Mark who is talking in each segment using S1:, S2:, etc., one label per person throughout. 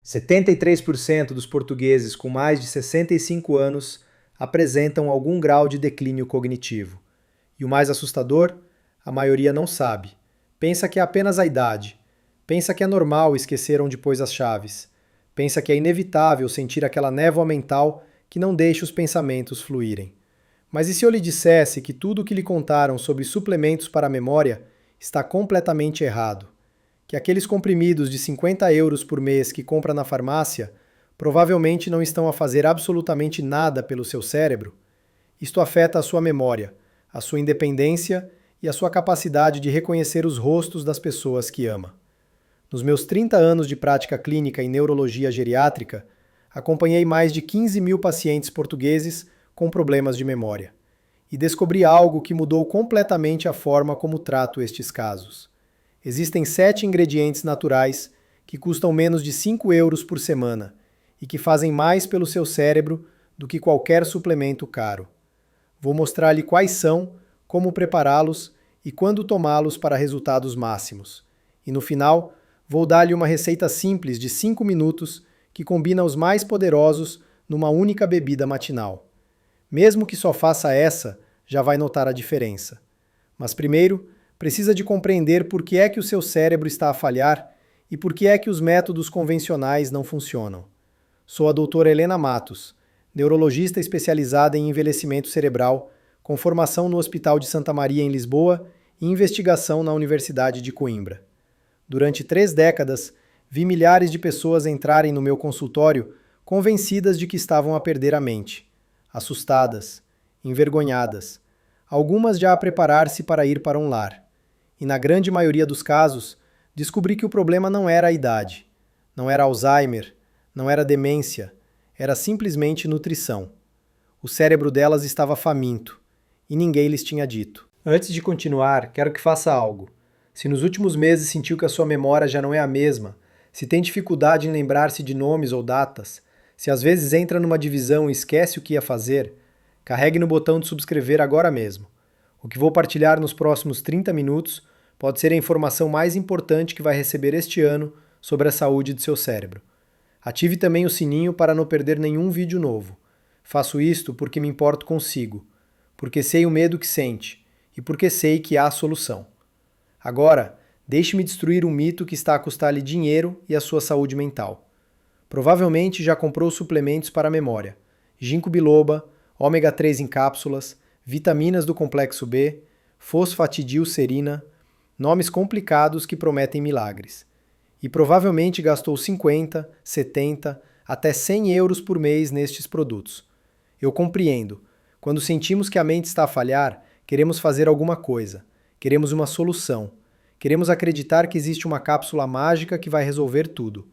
S1: 73% dos portugueses com mais de 65 anos apresentam algum grau de declínio cognitivo. E o mais assustador, a maioria não sabe. Pensa que é apenas a idade. Pensa que é normal esquecer onde pôs as chaves. Pensa que é inevitável sentir aquela névoa mental que não deixa os pensamentos fluírem. Mas e se eu lhe dissesse que tudo o que lhe contaram sobre suplementos para a memória está completamente errado? Que aqueles comprimidos de 50 euros por mês que compra na farmácia provavelmente não estão a fazer absolutamente nada pelo seu cérebro? Isto afeta a sua memória, a sua independência e a sua capacidade de reconhecer os rostos das pessoas que ama. Nos meus 30 anos de prática clínica em neurologia geriátrica, acompanhei mais de 15 mil pacientes portugueses com problemas de memória e descobri algo que mudou completamente a forma como trato estes casos. Existem 7 ingredientes naturais que custam menos de 5 euros por semana e que fazem mais pelo seu cérebro do que qualquer suplemento caro. Vou mostrar-lhe quais são, como prepará-los e quando tomá-los para resultados máximos. E no final, vou dar-lhe uma receita simples de 5 minutos que combina os mais poderosos numa única bebida matinal. Mesmo que só faça essa, já vai notar a diferença. Mas primeiro, precisa de compreender por que é que o seu cérebro está a falhar e por que é que os métodos convencionais não funcionam. Sou a doutora Helena Matos, neurologista especializada em envelhecimento cerebral, com formação no Hospital de Santa Maria em Lisboa e investigação na Universidade de Coimbra. Durante 3 décadas, vi milhares de pessoas entrarem no meu consultório convencidas de que estavam a perder a mente, assustadas, envergonhadas, algumas já a preparar-se para ir para um lar. E na grande maioria dos casos, descobri que o problema não era a idade, não era Alzheimer, não era demência, era simplesmente nutrição. O cérebro delas estava faminto, e ninguém lhes tinha dito. Antes de continuar, quero que faça algo. Se nos últimos meses sentiu que a sua memória já não é a mesma, se tem dificuldade em lembrar-se de nomes ou datas, se às vezes entra numa divisão e esquece o que ia fazer, carregue no botão de subscrever agora mesmo. O que vou partilhar nos próximos 30 minutos pode ser a informação mais importante que vai receber este ano sobre a saúde de seu cérebro. Ative também o sininho para não perder nenhum vídeo novo. Faço isto porque me importo consigo, porque sei o medo que sente e porque sei que há solução. Agora, deixe-me destruir um mito que está a custar-lhe dinheiro e a sua saúde mental. Provavelmente já comprou suplementos para a memória, ginkgo biloba, ômega 3 em cápsulas, vitaminas do complexo B, fosfatidilcerina, nomes complicados que prometem milagres. E provavelmente gastou 50, 70, até 100 euros por mês nestes produtos. Eu compreendo. Quando sentimos que a mente está a falhar, queremos fazer alguma coisa. Queremos uma solução. Queremos acreditar que existe uma cápsula mágica que vai resolver tudo.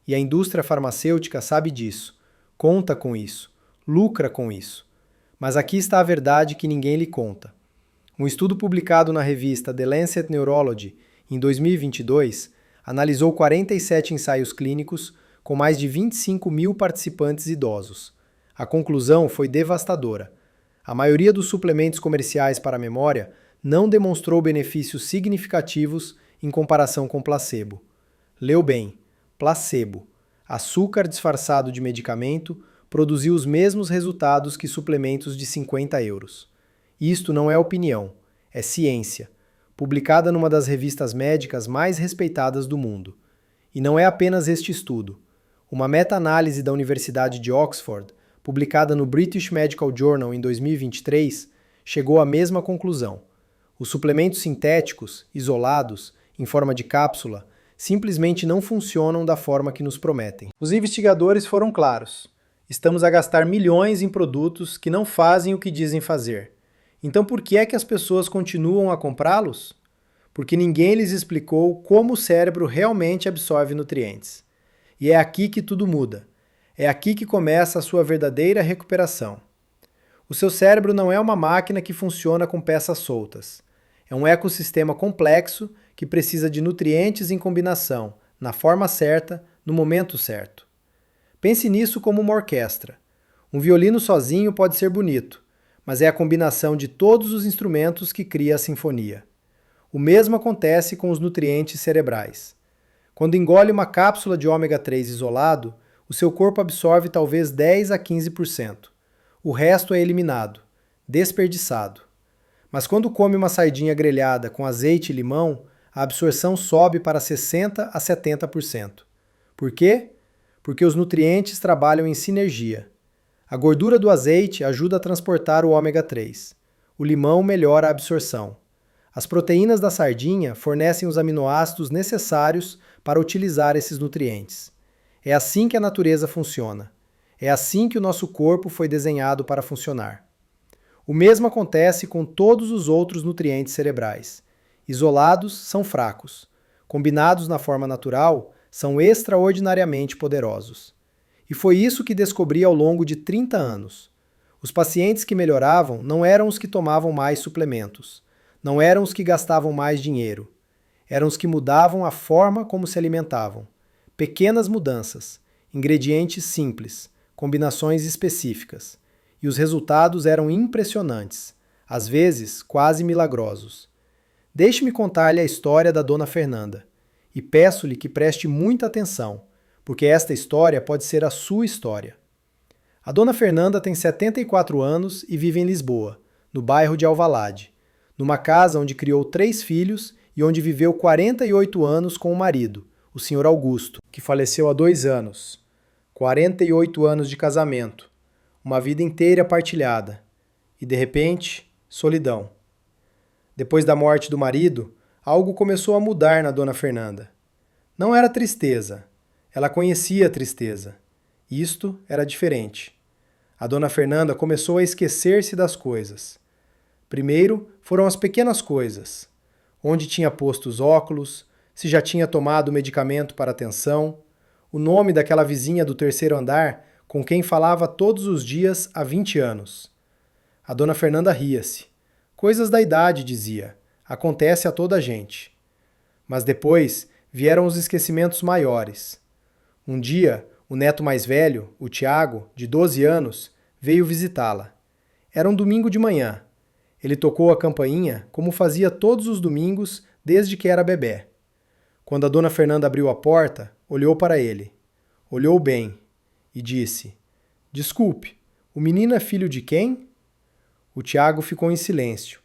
S1: E a indústria farmacêutica sabe disso, conta com isso, lucra com isso. Mas aqui está a verdade que ninguém lhe conta. Um estudo publicado na revista The Lancet Neurology em 2022 analisou 47 ensaios clínicos com mais de 25 mil participantes idosos. A conclusão foi devastadora. A maioria dos suplementos comerciais para a memória não demonstrou benefícios significativos em comparação com placebo. Leu bem, placebo. Açúcar disfarçado de medicamento produziu os mesmos resultados que suplementos de 50 euros. Isto não é opinião, é ciência, publicada numa das revistas médicas mais respeitadas do mundo. E não é apenas este estudo. Uma meta-análise da Universidade de Oxford, publicada no British Medical Journal em 2023, chegou à mesma conclusão. Os suplementos sintéticos, isolados, em forma de cápsula, simplesmente não funcionam da forma que nos prometem. Os investigadores foram claros. Estamos a gastar milhões em produtos que não fazem o que dizem fazer. Então por que é que as pessoas continuam a comprá-los? Porque ninguém lhes explicou como o cérebro realmente absorve nutrientes. E é aqui que tudo muda. É aqui que começa a sua verdadeira recuperação. O seu cérebro não é uma máquina que funciona com peças soltas. É um ecossistema complexo que precisa de nutrientes em combinação, na forma certa, no momento certo. Pense nisso como uma orquestra. Um violino sozinho pode ser bonito, mas é a combinação de todos os instrumentos que cria a sinfonia. O mesmo acontece com os nutrientes cerebrais. Quando engole uma cápsula de ômega 3 isolado, o seu corpo absorve talvez 10 a 15%. O resto é eliminado, desperdiçado. Mas quando come uma sardinha grelhada com azeite e limão, a absorção sobe para 60 a 70%. Por quê? Porque os nutrientes trabalham em sinergia. A gordura do azeite ajuda a transportar o ômega 3. O limão melhora a absorção. As proteínas da sardinha fornecem os aminoácidos necessários para utilizar esses nutrientes. É assim que a natureza funciona. É assim que o nosso corpo foi desenhado para funcionar. O mesmo acontece com todos os outros nutrientes cerebrais. Isolados, são fracos. Combinados na forma natural, são extraordinariamente poderosos. E foi isso que descobri ao longo de 30 anos. Os pacientes que melhoravam não eram os que tomavam mais suplementos. Não eram os que gastavam mais dinheiro. Eram os que mudavam a forma como se alimentavam. Pequenas mudanças, ingredientes simples, combinações específicas. E os resultados eram impressionantes, às vezes quase milagrosos. Deixe-me contar-lhe a história da Dona Fernanda. E peço-lhe que preste muita atenção, porque esta história pode ser a sua história. A Dona Fernanda tem 74 anos e vive em Lisboa, no bairro de Alvalade, numa casa onde criou 3 filhos e onde viveu 48 anos com o marido, o Sr. Augusto, que faleceu há 2 anos. 48 anos de casamento, uma vida inteira partilhada. E, de repente, solidão. Depois da morte do marido, algo começou a mudar na Dona Fernanda. Não era tristeza. Ela conhecia a tristeza. Isto era diferente. A Dona Fernanda começou a esquecer-se das coisas. Primeiro foram as pequenas coisas. Onde tinha posto os óculos, se já tinha tomado medicamento para a tensão, o nome daquela vizinha do 3º andar com quem falava todos os dias há 20 anos. A Dona Fernanda ria-se. Coisas da idade, dizia. Acontece a toda a gente. Mas depois vieram os esquecimentos maiores. Um dia, o neto mais velho, o Tiago, de 12 anos, veio visitá-la. Era um domingo de manhã. Ele tocou a campainha como fazia todos os domingos desde que era bebé. Quando a Dona Fernanda abriu a porta, olhou para ele. Olhou bem e disse: "Desculpe, o menino é filho de quem?" O Tiago ficou em silêncio.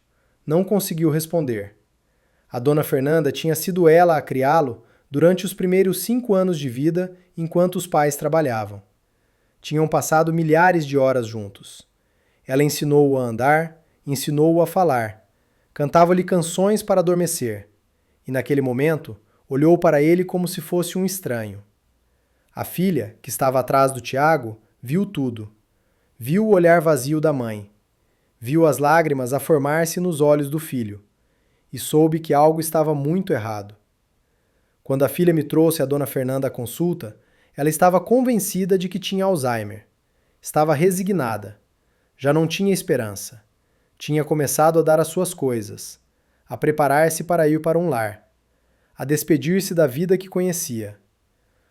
S1: Não conseguiu responder. A Dona Fernanda tinha sido ela a criá-lo durante os primeiros 5 anos de vida enquanto os pais trabalhavam. Tinham passado milhares de horas juntos. Ela ensinou-o a andar, ensinou-o a falar. Cantava-lhe canções para adormecer. E naquele momento, olhou para ele como se fosse um estranho. A filha, que estava atrás do Tiago, viu tudo. Viu o olhar vazio da mãe. Viu as lágrimas a formar-se nos olhos do filho. E soube que algo estava muito errado. Quando a filha me trouxe a Dona Fernanda à consulta, ela estava convencida de que tinha Alzheimer. Estava resignada. Já não tinha esperança. Tinha começado a dar as suas coisas, a preparar-se para ir para um lar, a despedir-se da vida que conhecia.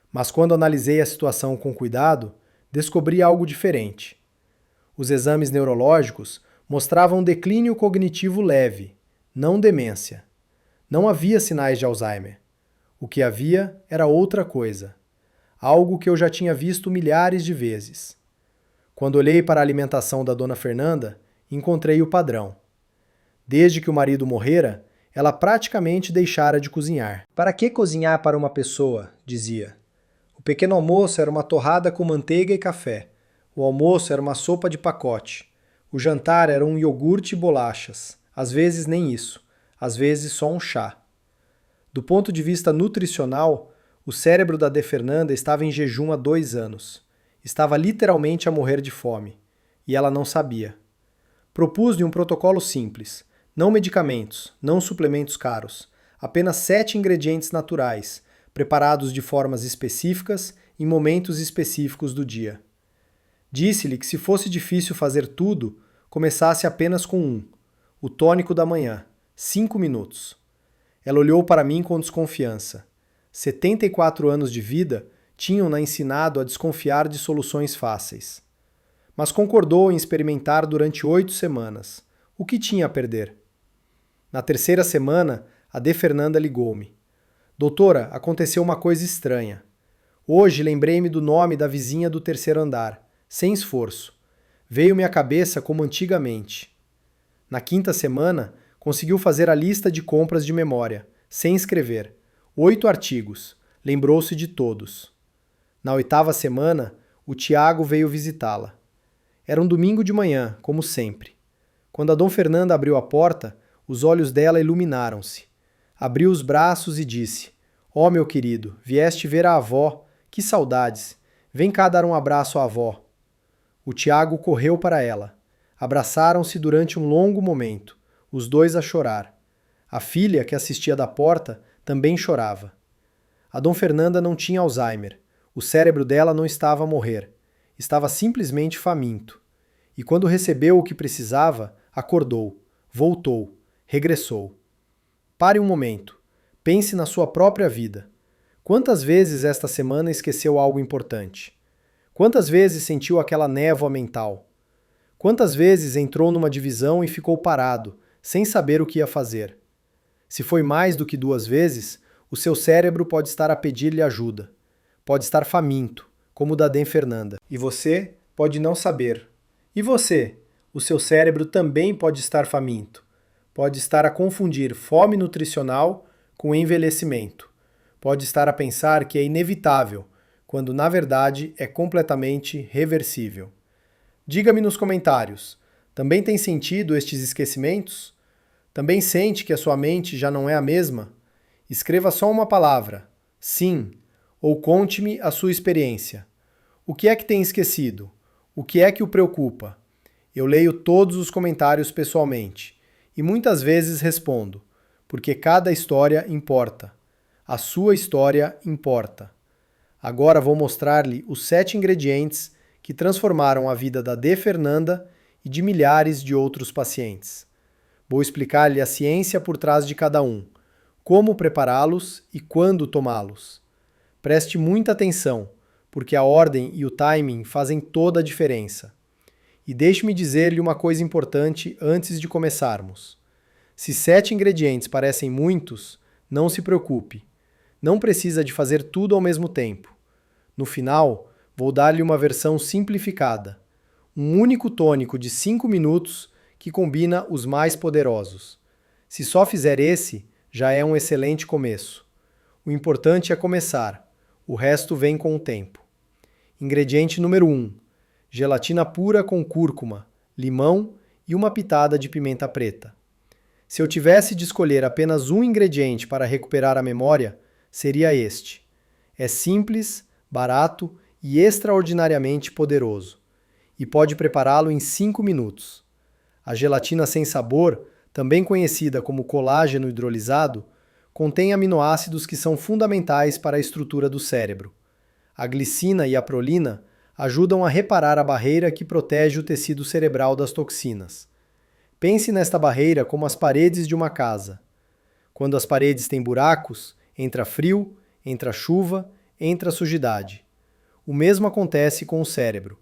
S1: Mas quando analisei a situação com cuidado, descobri algo diferente. Os exames neurológicos mostravam um declínio cognitivo leve, não demência. Não havia sinais de Alzheimer. O que havia era outra coisa. Algo que eu já tinha visto milhares de vezes. Quando olhei para a alimentação da Dona Fernanda, encontrei o padrão. Desde que o marido morrera, ela praticamente deixara de cozinhar. "Para que cozinhar para uma pessoa?", dizia. O pequeno almoço era uma torrada com manteiga e café. O almoço era uma sopa de pacote. O jantar era um iogurte e bolachas. Às vezes nem isso. Às vezes só um chá. Do ponto de vista nutricional, o cérebro da De Fernanda estava em jejum há 2 anos. Estava literalmente a morrer de fome. E ela não sabia. Propus-lhe um protocolo simples. Não medicamentos, não suplementos caros. Apenas 7 ingredientes naturais, preparados de formas específicas, em momentos específicos do dia. Disse-lhe que se fosse difícil fazer tudo, começasse apenas com um. O tônico da manhã. 5 minutos. Ela olhou para mim com desconfiança. 74 anos de vida tinham-na ensinado a desconfiar de soluções fáceis. Mas concordou em experimentar durante 8 semanas. O que tinha a perder? Na 3ª semana, a De Fernanda ligou-me. Doutora, aconteceu uma coisa estranha. Hoje lembrei-me do nome da vizinha do terceiro andar, sem esforço. Veio-me à cabeça como antigamente. Na quinta semana, conseguiu fazer a lista de compras de memória, sem escrever. 8 artigos. Lembrou-se de todos. Na oitava semana, o Tiago veio visitá-la. Era um domingo de manhã, como sempre. Quando a Dom Fernanda abriu a porta, os olhos dela iluminaram-se. Abriu os braços e disse: "Ó, meu querido, vieste ver a avó. Que saudades! Vem cá dar um abraço à avó." O Tiago correu para ela. Abraçaram-se durante um longo momento, os dois a chorar. A filha, que assistia da porta, também chorava. A Dom Fernanda não tinha Alzheimer. O cérebro dela não estava a morrer. Estava simplesmente faminto. E quando recebeu o que precisava, acordou, voltou, regressou. Pare um momento. Pense na sua própria vida. Quantas vezes esta semana esqueceu algo importante? Quantas vezes sentiu aquela névoa mental? Quantas vezes entrou numa divisão e ficou parado, sem saber o que ia fazer? Se foi mais do que 2 vezes, o seu cérebro pode estar a pedir-lhe ajuda. Pode estar faminto, como o da Dom Fernanda. E você pode não saber. E você? O seu cérebro também pode estar faminto. Pode estar a confundir fome nutricional com envelhecimento. Pode estar a pensar que é inevitável, quando na verdade é completamente reversível. Diga-me nos comentários, também tem sentido estes esquecimentos? Também sente que a sua mente já não é a mesma? Escreva só uma palavra, sim, ou conte-me a sua experiência. O que é que tem esquecido? O que é que o preocupa? Eu leio todos os comentários pessoalmente e muitas vezes respondo, porque cada história importa. A sua história importa. Agora vou mostrar-lhe os 7 ingredientes que transformaram a vida da Dom Fernanda e de milhares de outros pacientes. Vou explicar-lhe a ciência por trás de cada um, como prepará-los e quando tomá-los. Preste muita atenção, porque a ordem e o timing fazem toda a diferença. E deixe-me dizer-lhe uma coisa importante antes de começarmos. Se 7 ingredientes parecem muitos, não se preocupe. Não precisa de fazer tudo ao mesmo tempo. No final, vou dar-lhe uma versão simplificada. Um único tônico de 5 minutos que combina os mais poderosos. Se só fizer esse, já é um excelente começo. O importante é começar. O resto vem com o tempo. Ingrediente número 1. Gelatina pura com cúrcuma, limão e uma pitada de pimenta preta. Se eu tivesse de escolher apenas um ingrediente para recuperar a memória, seria este. É simples, barato e extraordinariamente poderoso. E pode prepará-lo em 5 minutos. A gelatina sem sabor, também conhecida como colágeno hidrolisado, contém aminoácidos que são fundamentais para a estrutura do cérebro. A glicina e a prolina ajudam a reparar a barreira que protege o tecido cerebral das toxinas. Pense nesta barreira como as paredes de uma casa. Quando as paredes têm buracos, entra frio, entra chuva, entra sujidade. O mesmo acontece com o cérebro.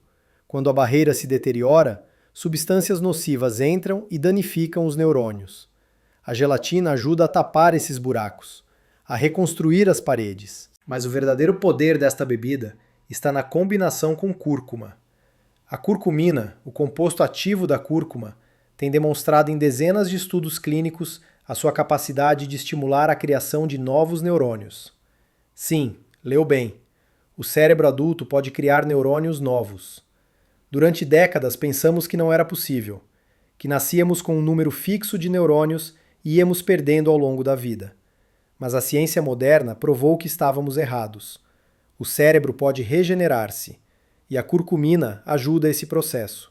S1: Quando a barreira se deteriora, substâncias nocivas entram e danificam os neurônios. A gelatina ajuda a tapar esses buracos, a reconstruir as paredes. Mas o verdadeiro poder desta bebida está na combinação com cúrcuma. A curcumina, o composto ativo da cúrcuma, tem demonstrado em dezenas de estudos clínicos a sua capacidade de estimular a criação de novos neurônios. Sim, leu bem. O cérebro adulto pode criar neurônios novos. Durante décadas pensamos que não era possível, que nascíamos com um número fixo de neurônios e íamos perdendo ao longo da vida. Mas a ciência moderna provou que estávamos errados. O cérebro pode regenerar-se, e a curcumina ajuda esse processo.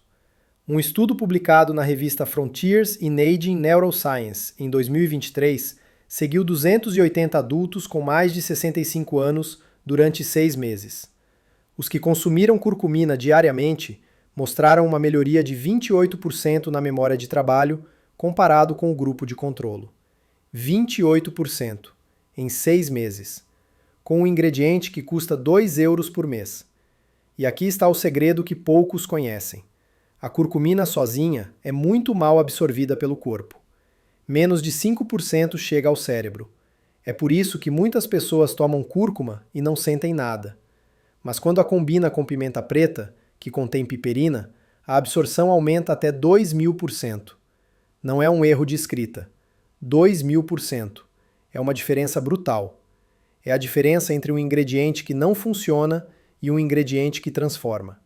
S1: Um estudo publicado na revista Frontiers in Aging Neuroscience, em 2023, seguiu 280 adultos com mais de 65 anos durante 6 meses. Os que consumiram curcumina diariamente mostraram uma melhoria de 28% na memória de trabalho comparado com o grupo de controlo. 28% em 6 meses, com um ingrediente que custa 2 euros por mês. E aqui está o segredo que poucos conhecem. A curcumina sozinha é muito mal absorvida pelo corpo. Menos de 5% chega ao cérebro. É por isso que muitas pessoas tomam cúrcuma e não sentem nada. Mas quando a combina com pimenta preta, que contém piperina, a absorção aumenta até 2000%. Não é um erro de escrita. 2000%. É uma diferença brutal. É a diferença entre um ingrediente que não funciona e um ingrediente que transforma.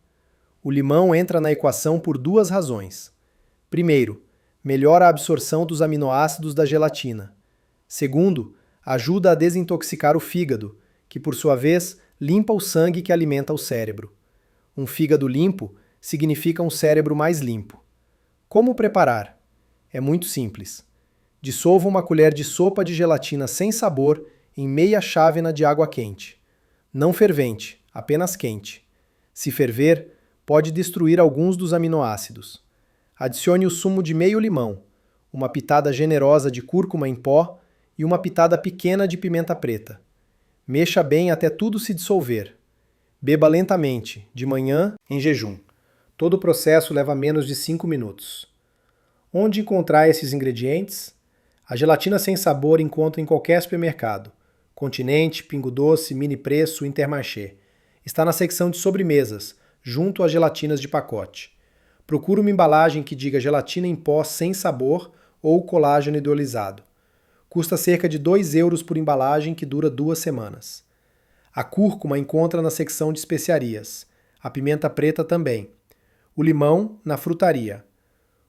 S1: O limão entra na equação por duas razões. Primeiro, melhora a absorção dos aminoácidos da gelatina. Segundo, ajuda a desintoxicar o fígado, que por sua vez limpa o sangue que alimenta o cérebro. Um fígado limpo significa um cérebro mais limpo. Como preparar? É muito simples. Dissolva uma colher de sopa de gelatina sem sabor em meia chávena de água quente. Não fervente, apenas quente. Se ferver, pode destruir alguns dos aminoácidos. Adicione o sumo de meio limão, uma pitada generosa de cúrcuma em pó e uma pitada pequena de pimenta preta. Mexa bem até tudo se dissolver. Beba lentamente, de manhã, em jejum. Todo o processo leva menos de 5 minutos. Onde encontrar esses ingredientes? A gelatina sem sabor encontra em qualquer supermercado. Continente, Pingo Doce, Mini Preço, Intermarché. Está na secção de sobremesas, junto às gelatinas de pacote. Procure uma embalagem que diga gelatina em pó sem sabor ou colágeno hidrolisado. Custa cerca de 2 euros por embalagem que dura 2 semanas. A cúrcuma encontra na secção de especiarias. A pimenta preta também. O limão na frutaria.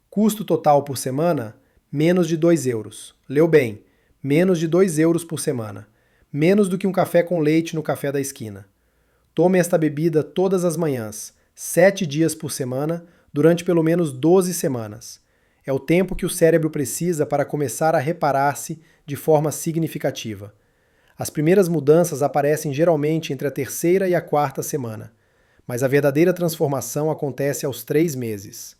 S1: Custo total por semana? Menos de 2 euros. Leu bem, menos de 2 euros por semana. Menos do que um café com leite no café da esquina. Tome esta bebida todas as manhãs, 7 dias por semana, durante pelo menos 12 semanas. É o tempo que o cérebro precisa para começar a reparar-se de forma significativa. As primeiras mudanças aparecem geralmente entre a terceira e a quarta semana, mas a verdadeira transformação acontece aos 3 meses.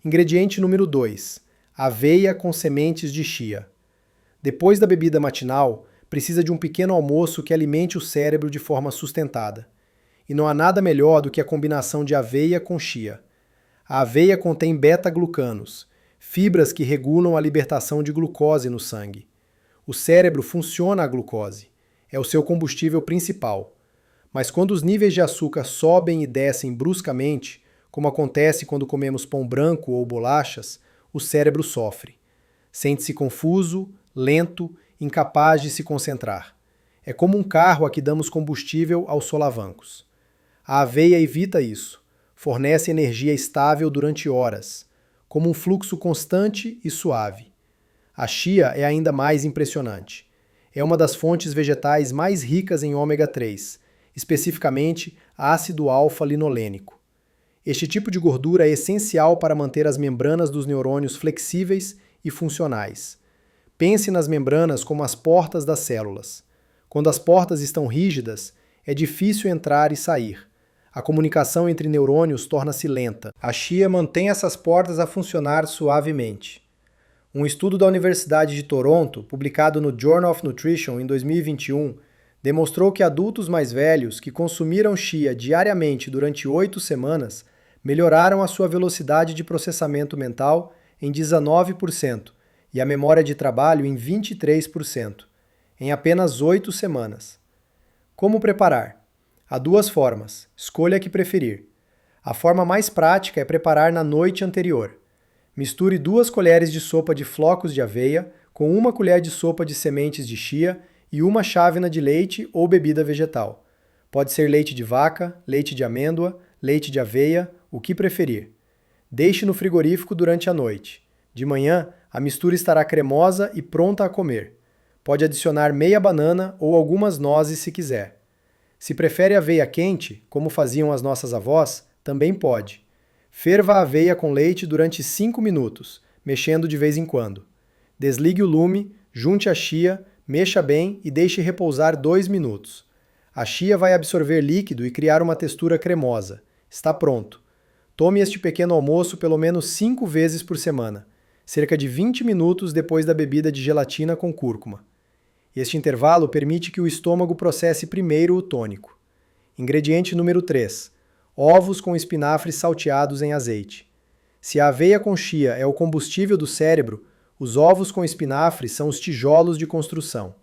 S1: Ingrediente número 2. Aveia com sementes de chia. Depois da bebida matinal, precisa de um pequeno almoço que alimente o cérebro de forma sustentada. E não há nada melhor do que a combinação de aveia com chia. A aveia contém beta-glucanos, fibras que regulam a libertação de glucose no sangue. O cérebro funciona a glucose, é o seu combustível principal. Mas quando os níveis de açúcar sobem e descem bruscamente, como acontece quando comemos pão branco ou bolachas, o cérebro sofre. Sente-se confuso, lento, incapaz de se concentrar. É como um carro a que damos combustível aos solavancos. A aveia evita isso, fornece energia estável durante horas, como um fluxo constante e suave. A chia é ainda mais impressionante. É uma das fontes vegetais mais ricas em ômega 3, especificamente ácido alfa-linolênico. Este tipo de gordura é essencial para manter as membranas dos neurônios flexíveis e funcionais. Pense nas membranas como as portas das células. Quando as portas estão rígidas, é difícil entrar e sair. A comunicação entre neurônios torna-se lenta. A chia mantém essas portas a funcionar suavemente. Um estudo da Universidade de Toronto, publicado no Journal of Nutrition em 2021, demonstrou que adultos mais velhos que consumiram chia diariamente durante 8 semanas melhoraram a sua velocidade de processamento mental em 19% e a memória de trabalho em 23%, em apenas 8 semanas. Como preparar? Há 2 formas, escolha a que preferir. A forma mais prática é preparar na noite anterior. Misture 2 colheres de sopa de flocos de aveia com 1 colher de sopa de sementes de chia e 1 chávena de leite ou bebida vegetal. Pode ser leite de vaca, leite de amêndoa, leite de aveia, o que preferir. Deixe no frigorífico durante a noite. De manhã, a mistura estará cremosa e pronta a comer. Pode adicionar meia banana ou algumas nozes se quiser. Se prefere aveia quente, como faziam as nossas avós, também pode. Ferva a aveia com leite durante 5 minutos, mexendo de vez em quando. Desligue o lume, junte a chia, mexa bem e deixe repousar 2 minutos. A chia vai absorver líquido e criar uma textura cremosa. Está pronto. Tome este pequeno almoço pelo menos 5 vezes por semana, cerca de 20 minutos depois da bebida de gelatina com cúrcuma. Este intervalo permite que o estômago processe primeiro o tônico. Ingrediente número 3. Ovos com espinafres salteados em azeite. Se a aveia com chia é o combustível do cérebro, os ovos com espinafre são os tijolos de construção.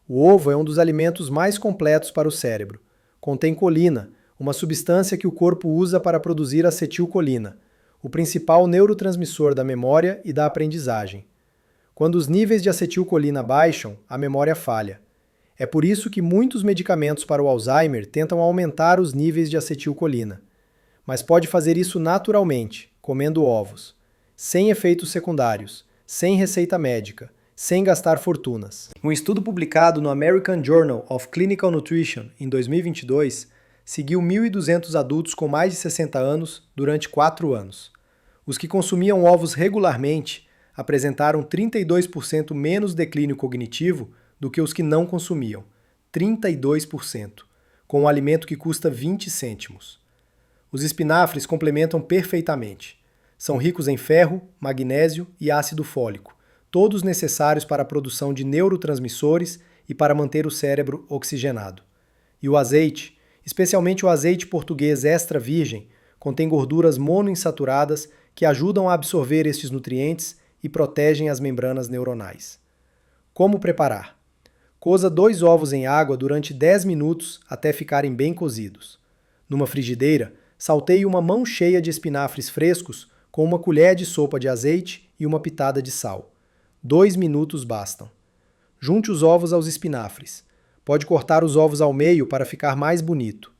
S1: O ovo é um dos alimentos mais completos para o cérebro. Contém colina, uma substância que o corpo usa para produzir acetilcolina, o principal neurotransmissor da memória e da aprendizagem. Quando os níveis de acetilcolina baixam, a memória falha. É por isso que muitos medicamentos para o Alzheimer tentam aumentar os níveis de acetilcolina. Mas pode fazer isso naturalmente, comendo ovos, sem efeitos secundários, sem receita médica, sem gastar fortunas. Um estudo publicado no American Journal of Clinical Nutrition em 2022 seguiu 1.200 adultos com mais de 60 anos durante 4 anos. Os que consumiam ovos regularmente apresentaram 32% menos declínio cognitivo do que os que não consumiam, 32%, com um alimento que custa 20 cêntimos. Os espinafres complementam perfeitamente. São ricos em ferro, magnésio e ácido fólico, todos necessários para a produção de neurotransmissores e para manter o cérebro oxigenado. E o azeite, especialmente o azeite português extra virgem, contém gorduras monoinsaturadas que ajudam a absorver estes nutrientes e protegem as membranas neuronais. Como preparar? Coza 2 ovos em água durante 10 minutos até ficarem bem cozidos. Numa frigideira, salteie uma mão cheia de espinafres frescos com uma colher de sopa de azeite e uma pitada de sal. 2 minutos bastam. Junte os ovos aos espinafres. Pode cortar os ovos ao meio para ficar mais bonito.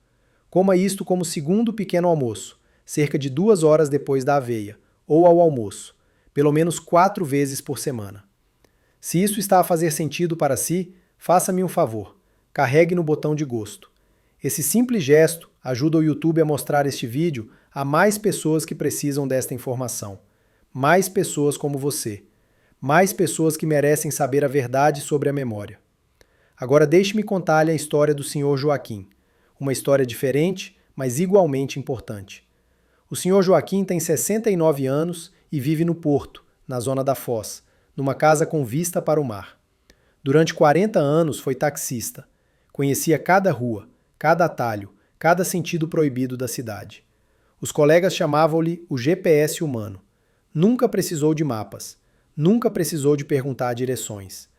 S1: Coma isto como segundo pequeno almoço, cerca de 2 horas depois da aveia, ou ao almoço, pelo menos 4 vezes por semana. Se isso está a fazer sentido para si, faça-me um favor, carregue no botão de gosto. Esse simples gesto ajuda o YouTube a mostrar este vídeo a mais pessoas que precisam desta informação. Mais pessoas como você. Mais pessoas que merecem saber a verdade sobre a memória. Agora deixe-me contar-lhe a história do Sr. Joaquim. Uma história diferente, mas igualmente importante. O Sr. Joaquim tem 69 anos e vive no Porto, na zona da Foz, numa casa com vista para o mar. Durante 40 anos foi taxista. Conhecia cada rua, cada atalho, cada sentido proibido da cidade. Os colegas chamavam-lhe o GPS humano. Nunca precisou de mapas. Nunca precisou de perguntar direções.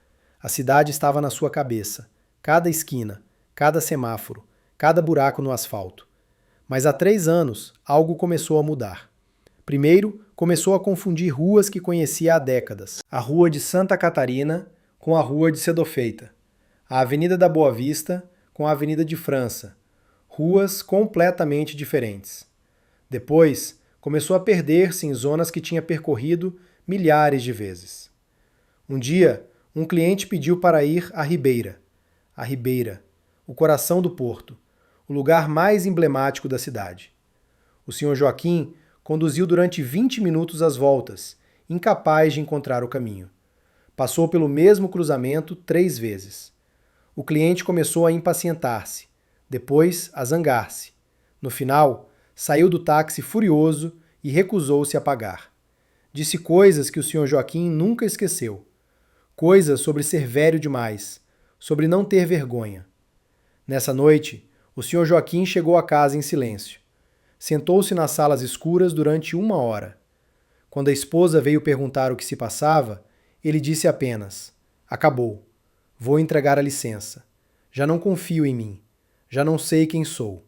S1: A cidade estava na sua cabeça. Cada esquina, cada semáforo, cada buraco no asfalto. Mas há 3 anos, algo começou a mudar. Primeiro, começou a confundir ruas que conhecia há décadas. A Rua de Santa Catarina com a Rua de Sedofeita. A Avenida da Boa Vista com a Avenida de França. Ruas completamente diferentes. Depois, começou a perder-se em zonas que tinha percorrido milhares de vezes. Um dia, um cliente pediu para ir à Ribeira. A Ribeira, o coração do Porto, o lugar mais emblemático da cidade. O Sr. Joaquim conduziu durante 20 minutos as voltas, incapaz de encontrar o caminho. Passou pelo mesmo cruzamento 3 vezes. O cliente começou a impacientar-se, depois a zangar-se. No final, saiu do táxi furioso e recusou-se a pagar. Disse coisas que o Sr. Joaquim nunca esqueceu. Coisas sobre ser velho demais, sobre não ter vergonha. Nessa noite, o Sr. Joaquim chegou a casa em silêncio. Sentou-se nas salas escuras durante 1 hora. Quando a esposa veio perguntar o que se passava, ele disse apenas: "Acabou. Vou entregar a licença. Já não confio em mim. Já não sei quem sou."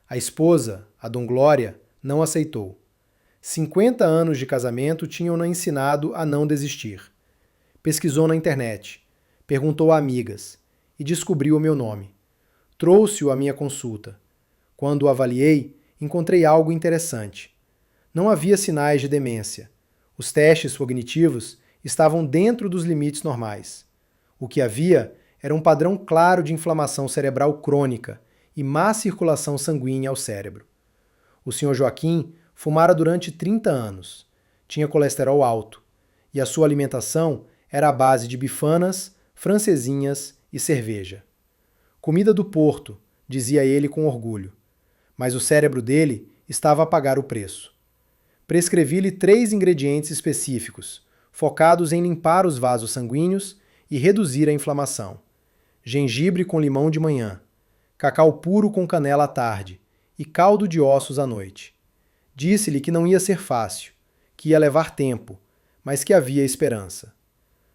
S1: A esposa, a Dom Glória, não aceitou. 50 anos de casamento tinham-na ensinado a não desistir. Pesquisou na internet, perguntou a amigas e descobriu o meu nome. Trouxe-o à minha consulta. Quando o avaliei, encontrei algo interessante. Não havia sinais de demência. Os testes cognitivos estavam dentro dos limites normais. O que havia era um padrão claro de inflamação cerebral crônica e má circulação sanguínea ao cérebro. O Sr. Joaquim fumara durante 30 anos, tinha colesterol alto, e a sua alimentação era à base de bifanas, francesinhas e cerveja. Comida do Porto, dizia ele com orgulho, mas o cérebro dele estava a pagar o preço. Prescrevi-lhe 3 ingredientes específicos, focados em limpar os vasos sanguíneos e reduzir a inflamação. Gengibre com limão de manhã, cacau puro com canela à tarde e caldo de ossos à noite. Disse-lhe que não ia ser fácil, que ia levar tempo, mas que havia esperança.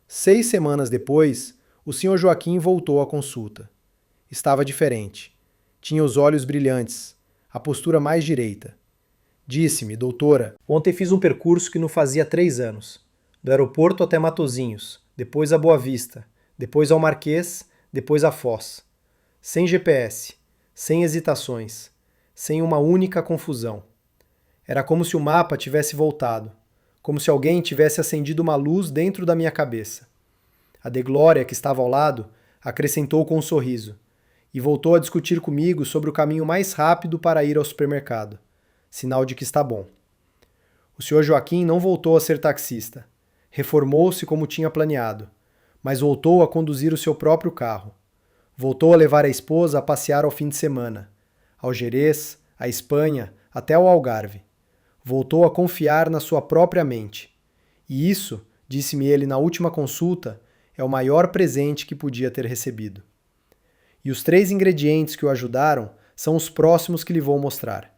S1: 6 semanas depois, o Sr. Joaquim voltou à consulta. Estava diferente. Tinha os olhos brilhantes, a postura mais direita. Disse-me, doutora, ontem fiz um percurso que não fazia 3 anos. Do aeroporto até Matozinhos, depois a Boa Vista, depois ao Marquês, depois a Foz. Sem GPS, sem hesitações, sem uma única confusão. Era como se o mapa tivesse voltado, como se alguém tivesse acendido uma luz dentro da minha cabeça. A de Glória, que estava ao lado, acrescentou com um sorriso e voltou a discutir comigo sobre o caminho mais rápido para ir ao supermercado. Sinal de que está bom. O Sr. Joaquim não voltou a ser taxista. Reformou-se como tinha planeado, mas voltou a conduzir o seu próprio carro. Voltou a levar a esposa a passear ao fim de semana, ao Gerês, à Espanha, até ao Algarve. Voltou a confiar na sua própria mente. E isso, disse-me ele na última consulta, é o maior presente que podia ter recebido. E os 3 ingredientes que o ajudaram são os próximos que lhe vou mostrar.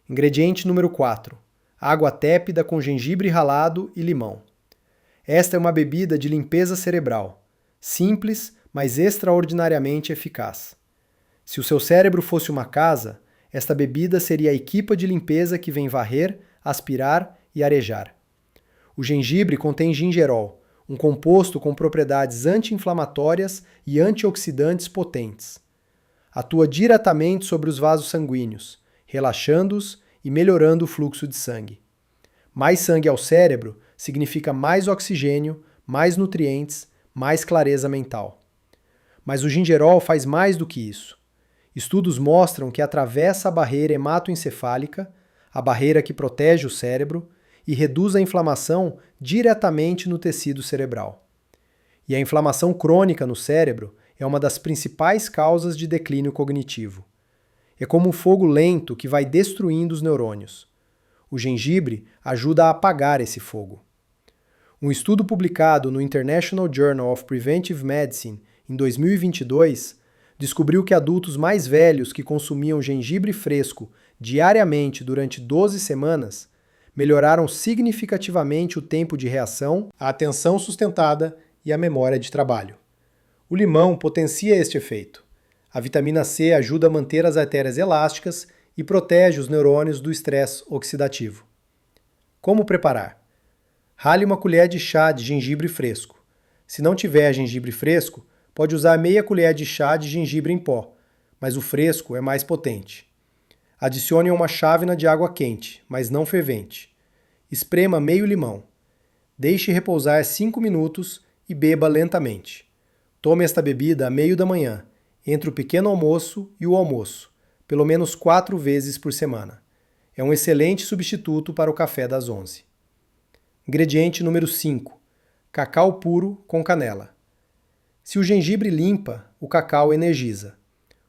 S1: Ingrediente número 4. Água tépida com gengibre ralado e limão. Esta é uma bebida de limpeza cerebral. Simples, mas extraordinariamente eficaz. Se o seu cérebro fosse uma casa, esta bebida seria a equipa de limpeza que vem varrer, aspirar e arejar. O gengibre contém gingerol, um composto com propriedades anti-inflamatórias e antioxidantes potentes. Atua diretamente sobre os vasos sanguíneos, relaxando-os e melhorando o fluxo de sangue. Mais sangue ao cérebro significa mais oxigênio, mais nutrientes, mais clareza mental. Mas o gingerol faz mais do que isso. Estudos mostram que atravessa a barreira hematoencefálica, a barreira que protege o cérebro, e reduz a inflamação diretamente no tecido cerebral. E a inflamação crônica no cérebro é uma das principais causas de declínio cognitivo. É como um fogo lento que vai destruindo os neurônios. O gengibre ajuda a apagar esse fogo. Um estudo publicado no International Journal of Preventive Medicine em 2022 descobriu que adultos mais velhos que consumiam gengibre fresco diariamente durante 12 semanas melhoraram significativamente o tempo de reação, a atenção sustentada e a memória de trabalho. O limão potencia este efeito. A vitamina C ajuda a manter as artérias elásticas e protege os neurônios do estresse oxidativo. Como preparar? Rale uma colher de chá de gengibre fresco. Se não tiver gengibre fresco, pode usar meia colher de chá de gengibre em pó, mas o fresco é mais potente. Adicione uma chávena de água quente, mas não fervente. Esprema meio limão. Deixe repousar 5 minutos e beba lentamente. Tome esta bebida a meio da manhã, entre o pequeno almoço e o almoço, pelo menos 4 vezes por semana. É um excelente substituto para o café das 11. Ingrediente número 5. Cacau puro com canela. Se o gengibre limpa, o cacau energiza.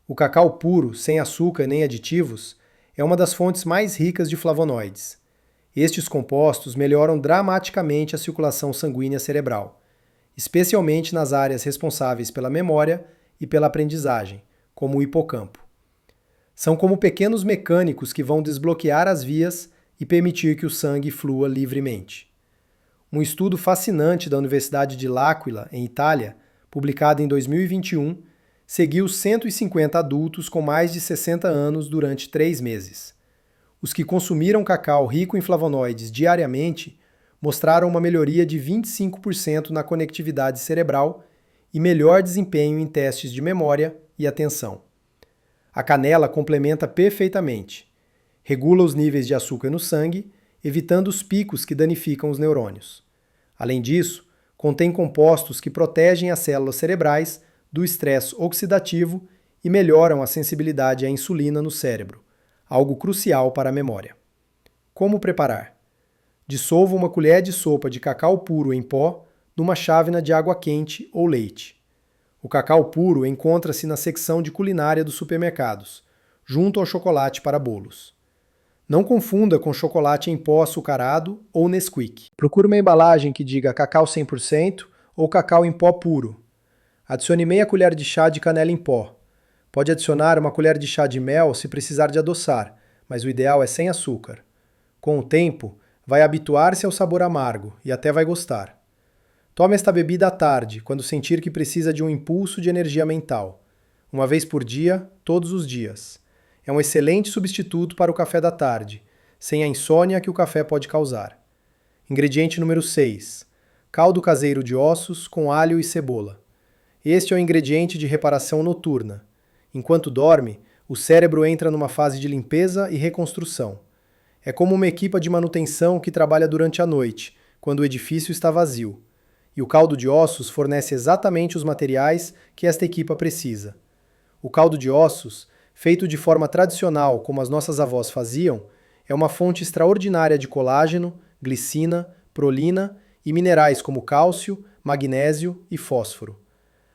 S1: O cacau puro, sem açúcar nem aditivos, é uma das fontes mais ricas de flavonoides. Estes compostos melhoram dramaticamente a circulação sanguínea cerebral, especialmente nas áreas responsáveis pela memória e pela aprendizagem, como o hipocampo. São como pequenos mecânicos que vão desbloquear as vias e permitir que o sangue flua livremente. Um estudo fascinante da Universidade de L'Aquila, em Itália, publicado em 2021, seguiu 150 adultos com mais de 60 anos durante 3 meses. Os que consumiram cacau rico em flavonoides diariamente mostraram uma melhoria de 25% na conectividade cerebral e melhor desempenho em testes de memória e atenção. A canela complementa perfeitamente. Regula os níveis de açúcar no sangue, evitando os picos que danificam os neurônios. Além disso, contém compostos que protegem as células cerebrais do estresse oxidativo e melhoram a sensibilidade à insulina no cérebro, algo crucial para a memória. Como preparar? Dissolva uma colher de sopa de cacau puro em pó numa chávena de água quente ou leite. O cacau puro encontra-se na secção de culinária dos supermercados, junto ao chocolate para bolos. Não confunda com chocolate em pó açucarado ou Nesquik. Procure uma embalagem que diga cacau 100% ou cacau em pó puro. Adicione meia colher de chá de canela em pó. Pode adicionar uma colher de chá de mel se precisar de adoçar, mas o ideal é sem açúcar. Com o tempo, vai habituar-se ao sabor amargo e até vai gostar. Tome esta bebida à tarde, quando sentir que precisa de um impulso de energia mental. Uma vez por dia, todos os dias. É um excelente substituto para o café da tarde, sem a insônia que o café pode causar. Ingrediente número 6. Caldo caseiro de ossos com alho e cebola. Este é o ingrediente de reparação noturna. Enquanto dorme, o cérebro entra numa fase de limpeza e reconstrução. É como uma equipe de manutenção que trabalha durante a noite, quando o edifício está vazio. E o caldo de ossos fornece exatamente os materiais que esta equipa precisa. O caldo de ossos, feito de forma tradicional como as nossas avós faziam, é uma fonte extraordinária de colágeno, glicina, prolina e minerais como cálcio, magnésio e fósforo.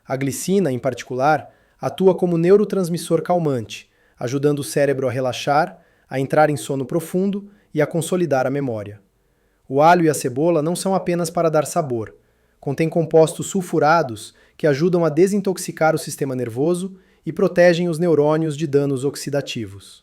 S1: A glicina, em particular, atua como neurotransmissor calmante, ajudando o cérebro a relaxar, a entrar em sono profundo e a consolidar a memória. O alho e a cebola não são apenas para dar sabor. Contém compostos sulfurados que ajudam a desintoxicar o sistema nervoso e protegem os neurônios de danos oxidativos.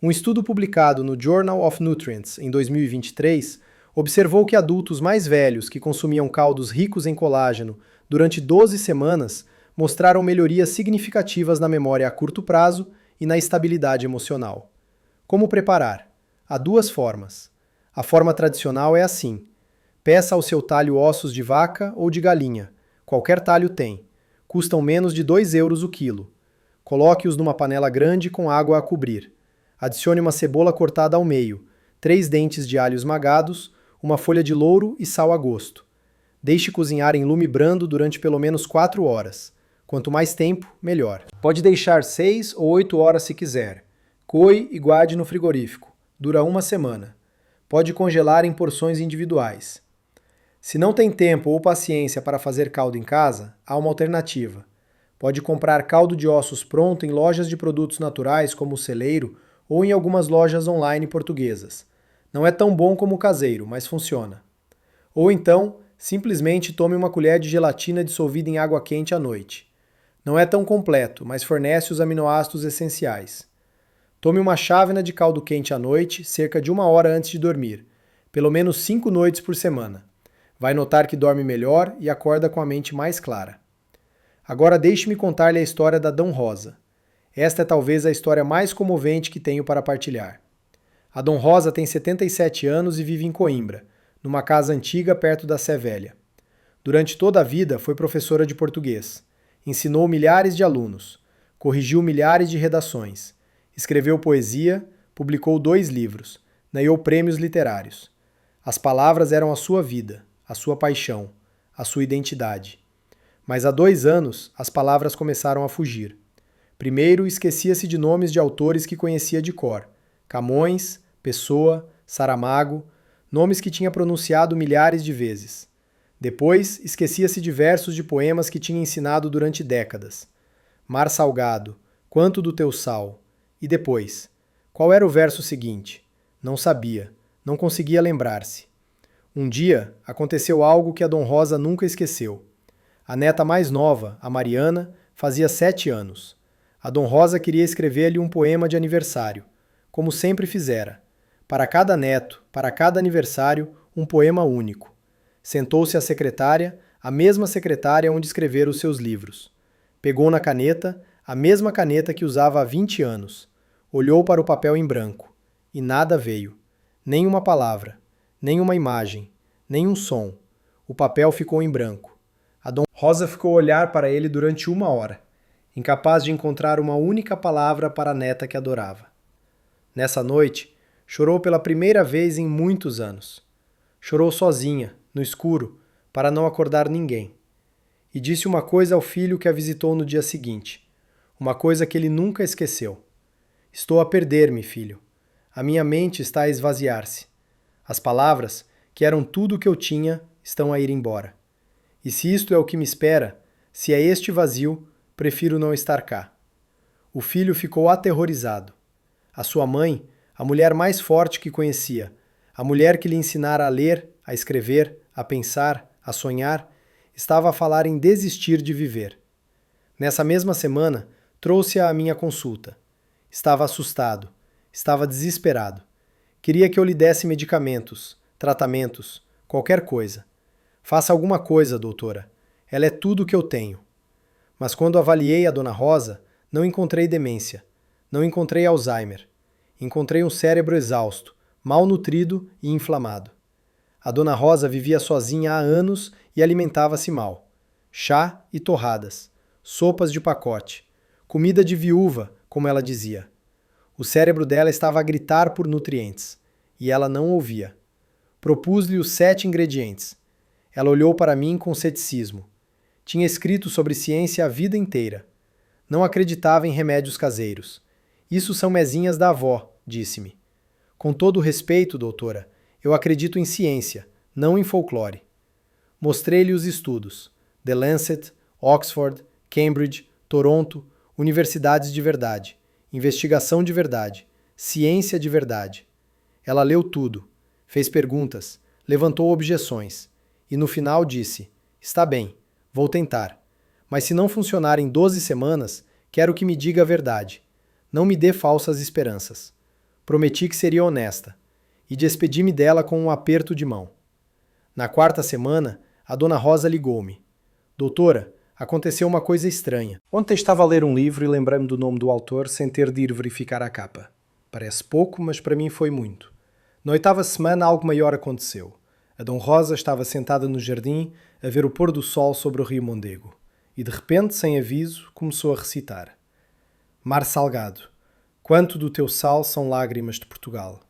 S1: Um estudo publicado no Journal of Nutrients em 2023 observou que adultos mais velhos que consumiam caldos ricos em colágeno durante 12 semanas mostraram melhorias significativas na memória a curto prazo e na estabilidade emocional. Como preparar? Há duas formas. A forma tradicional é assim: peça ao seu talho ossos de vaca ou de galinha. Qualquer talho tem. Custam menos de 2 euros o quilo. Coloque-os numa panela grande com água a cobrir. Adicione uma cebola cortada ao meio, 3 dentes de alho esmagados, uma folha de louro e sal a gosto. Deixe cozinhar em lume brando durante pelo menos 4 horas. Quanto mais tempo, melhor. Pode deixar 6 ou 8 horas se quiser. Coe e guarde no frigorífico. Dura uma semana. Pode congelar em porções individuais. Se não tem tempo ou paciência para fazer caldo em casa, há uma alternativa. Pode comprar caldo de ossos pronto em lojas de produtos naturais como o Celeiro ou em algumas lojas online portuguesas. Não é tão bom como o caseiro, mas funciona. Ou então, simplesmente tome uma colher de gelatina dissolvida em água quente à noite. Não é tão completo, mas fornece os aminoácidos essenciais. Tome uma chávena de caldo quente à noite, cerca de 1 hora antes de dormir, pelo menos 5 noites por semana. Vai notar que dorme melhor e acorda com a mente mais clara. Agora deixe-me contar-lhe a história da Dom Rosa. Esta é talvez a história mais comovente que tenho para partilhar. A Dom Rosa tem 77 anos e vive em Coimbra, numa casa antiga perto da Sé Velha. Durante toda a vida foi professora de português. Ensinou milhares de alunos, corrigiu milhares de redações, escreveu poesia, publicou 2 livros, ganhou prêmios literários. As palavras eram a sua vida, a sua paixão, a sua identidade. Mas há 2 anos, as palavras começaram a fugir. Primeiro, esquecia-se de nomes de autores que conhecia de cor: Camões, Pessoa, Saramago, nomes que tinha pronunciado milhares de vezes. Depois, esquecia-se de versos de poemas que tinha ensinado durante décadas. Mar salgado, quanto do teu sal. E depois, qual era o verso seguinte? Não sabia, não conseguia lembrar-se. Um dia, aconteceu algo que a Dom Rosa nunca esqueceu. A neta mais nova, a Mariana, fazia 7 anos. A Dom Rosa queria escrever-lhe um poema de aniversário, como sempre fizera. Para cada neto, para cada aniversário, um poema único. Sentou-se a secretária, a mesma secretária onde escrevera os seus livros. Pegou na caneta, a mesma caneta que usava há 20 anos. Olhou para o papel em branco. E nada veio. Nem uma palavra, nem uma imagem, nem um som. O papel ficou em branco. A Dom Rosa ficou a olhar para ele durante 1 hora, incapaz de encontrar uma única palavra para a neta que adorava. Nessa noite, chorou pela primeira vez em muitos anos. Chorou sozinha, no escuro, para não acordar ninguém. E disse uma coisa ao filho que a visitou no dia seguinte, uma coisa que ele nunca esqueceu. Estou a perder-me, filho. A minha mente está a esvaziar-se. As palavras, que eram tudo o que eu tinha, estão a ir embora. E se isto é o que me espera, se é este vazio, prefiro não estar cá. O filho ficou aterrorizado. A sua mãe, a mulher mais forte que conhecia, a mulher que lhe ensinara a ler, a escrever, a pensar, a sonhar, estava a falar em desistir de viver. Nessa mesma semana, trouxe-a à minha consulta. Estava assustado, estava desesperado. Queria que eu lhe desse medicamentos, tratamentos, qualquer coisa. Faça alguma coisa, doutora. Ela é tudo o que eu tenho. Mas quando avaliei a Dona Rosa, não encontrei demência. Não encontrei Alzheimer. Encontrei um cérebro exausto, mal nutrido e inflamado. A Dona Rosa vivia sozinha há anos e alimentava-se mal. Chá e torradas, sopas de pacote, comida de viúva, como ela dizia. O cérebro dela estava a gritar por nutrientes, e ela não ouvia. Propus-lhe os 7 ingredientes. Ela olhou para mim com ceticismo. Tinha escrito sobre ciência a vida inteira. Não acreditava em remédios caseiros. Isso são mezinhas da avó, disse-me. Com todo o respeito, doutora, eu acredito em ciência, não em folclore. Mostrei-lhe os estudos. The Lancet, Oxford, Cambridge, Toronto, universidades de verdade, investigação de verdade, ciência de verdade. Ela leu tudo, fez perguntas, levantou objeções e no final disse: está bem, vou tentar. Mas se não funcionar em 12 semanas, quero que me diga a verdade. Não me dê falsas esperanças. Prometi que seria honesta e despedi-me dela com um aperto de mão. Na 4ª semana, a Dona Rosa ligou-me. Doutora, aconteceu uma coisa estranha. Ontem estava a ler um livro e lembrei-me do nome do autor sem ter de ir verificar a capa. Parece pouco, mas para mim foi muito. Na 8ª semana algo maior aconteceu. A Dona Rosa estava sentada no jardim a ver o pôr do sol sobre o rio Mondego. E de repente, sem aviso, começou a recitar. Mar salgado, quanto do teu sal são lágrimas de Portugal.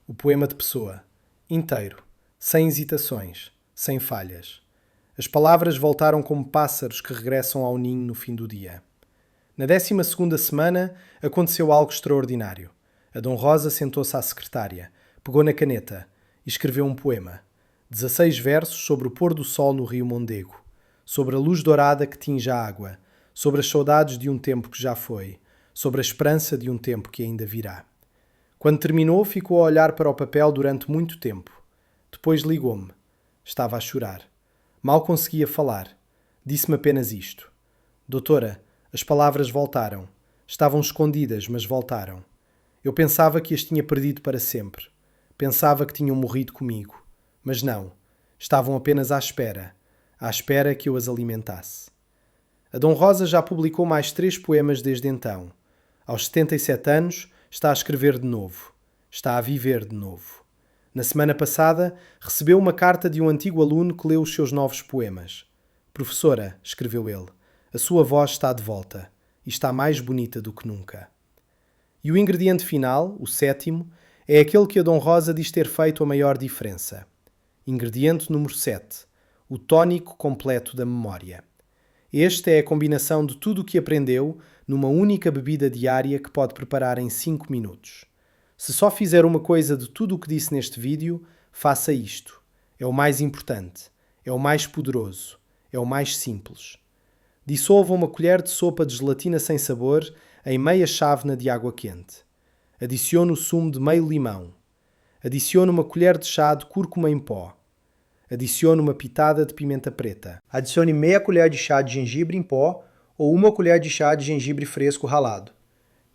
S1: O poema de Pessoa, inteiro, sem hesitações, sem falhas. As palavras voltaram como pássaros que regressam ao ninho no fim do dia. Na 12ª semana aconteceu algo extraordinário. A Dona Rosa sentou-se à secretária, pegou na caneta e escreveu um poema. 16 versos sobre o pôr do sol no rio Mondego, sobre a luz dourada que tinge a água, sobre as saudades de um tempo que já foi, sobre a esperança de um tempo que ainda virá. Quando terminou, ficou a olhar para o papel durante muito tempo. Depois ligou-me. Estava a chorar. Mal conseguia falar. Disse-me apenas isto. Doutora, as palavras voltaram. Estavam escondidas, mas voltaram. Eu pensava que as tinha perdido para sempre. Pensava que tinham morrido comigo. Mas não. Estavam apenas à espera que eu as alimentasse. A Dona Rosa já publicou mais 3 poemas desde então. Aos 77 anos, está a escrever de novo. Está a viver de novo. Na semana passada, recebeu uma carta de um antigo aluno que leu os seus novos poemas. Professora, escreveu ele, a sua voz está de volta e está mais bonita do que nunca. E o ingrediente final, o 7º, é aquele que a Dona Rosa diz ter feito a maior diferença. Ingrediente número 7, o tónico completo da memória. Esta é a combinação de tudo o que aprendeu numa única bebida diária que pode preparar em 5 minutos. Se só fizer uma coisa de tudo o que disse neste vídeo, faça isto. É o mais importante, é o mais poderoso, é o mais simples. Dissolva uma colher de sopa de gelatina sem sabor em meia chávena de água quente. Adicione o sumo de meio limão. Adicione uma colher de chá de cúrcuma em pó. Adicione uma pitada de pimenta preta. Adicione meia colher de chá de gengibre em pó ou uma colher de chá de gengibre fresco ralado.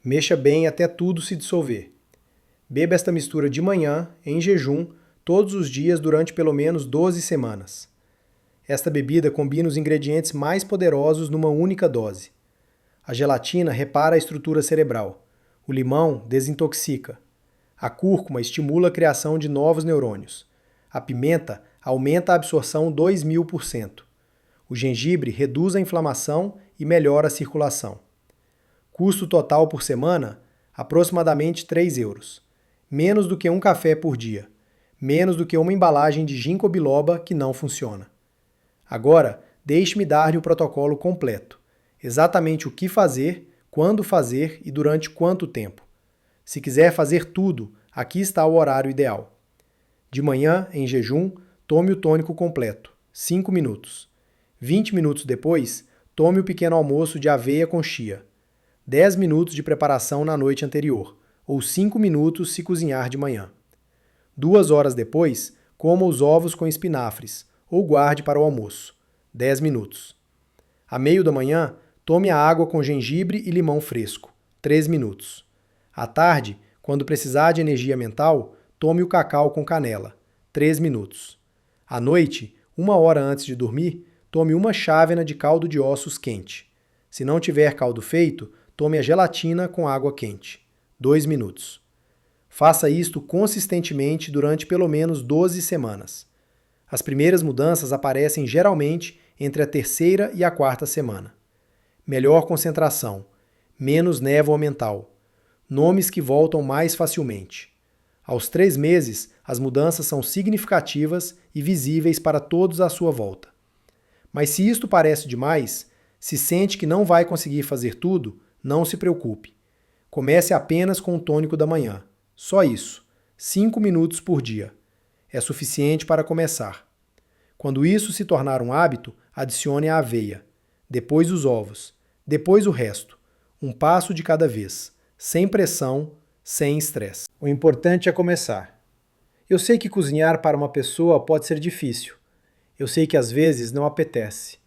S1: Mexa bem até tudo se dissolver. Beba esta mistura de manhã, em jejum, todos os dias durante pelo menos 12 semanas. Esta bebida combina os ingredientes mais poderosos numa única dose. A gelatina repara a estrutura cerebral. O limão desintoxica. A cúrcuma estimula a criação de novos neurônios. A pimenta aumenta a absorção 2000%. O gengibre reduz a inflamação e melhora a circulação. Custo total por semana, aproximadamente 3 euros. Menos do que um café por dia. Menos do que uma embalagem de ginkgo biloba que não funciona. Agora, deixe-me dar-lhe o protocolo completo. Exatamente o que fazer, quando fazer e durante quanto tempo. Se quiser fazer tudo, aqui está o horário ideal. De manhã, em jejum, tome o tônico completo, 5 minutos. 20 minutos depois, tome o pequeno almoço de aveia com chia. 10 minutos de preparação na noite anterior, ou 5 minutos se cozinhar de manhã. 2 horas depois, coma os ovos com espinafres, ou guarde para o almoço, 10 minutos. À meio da manhã, tome a água com gengibre e limão fresco, 3 minutos. À tarde, quando precisar de energia mental, tome o cacau com canela, 3 minutos. À noite, 1 hora antes de dormir, tome uma chávena de caldo de ossos quente. Se não tiver caldo feito, tome a gelatina com água quente. 2 minutos. Faça isto consistentemente durante pelo menos 12 semanas. As primeiras mudanças aparecem geralmente entre a terceira e a quarta semana. Melhor concentração, menos névoa mental, nomes que voltam mais facilmente. Aos 3 meses, as mudanças são significativas e visíveis para todos à sua volta. Mas se isto parece demais, se sente que não vai conseguir fazer tudo, não se preocupe. Comece apenas com o tônico da manhã. Só isso. 5 minutos por dia. É suficiente para começar. Quando isso se tornar um hábito, adicione a aveia. Depois os ovos. Depois o resto. Um passo de cada vez. Sem pressão, sem estresse. O importante é começar. Eu sei que cozinhar para uma pessoa pode ser difícil. Eu sei que às vezes não apetece.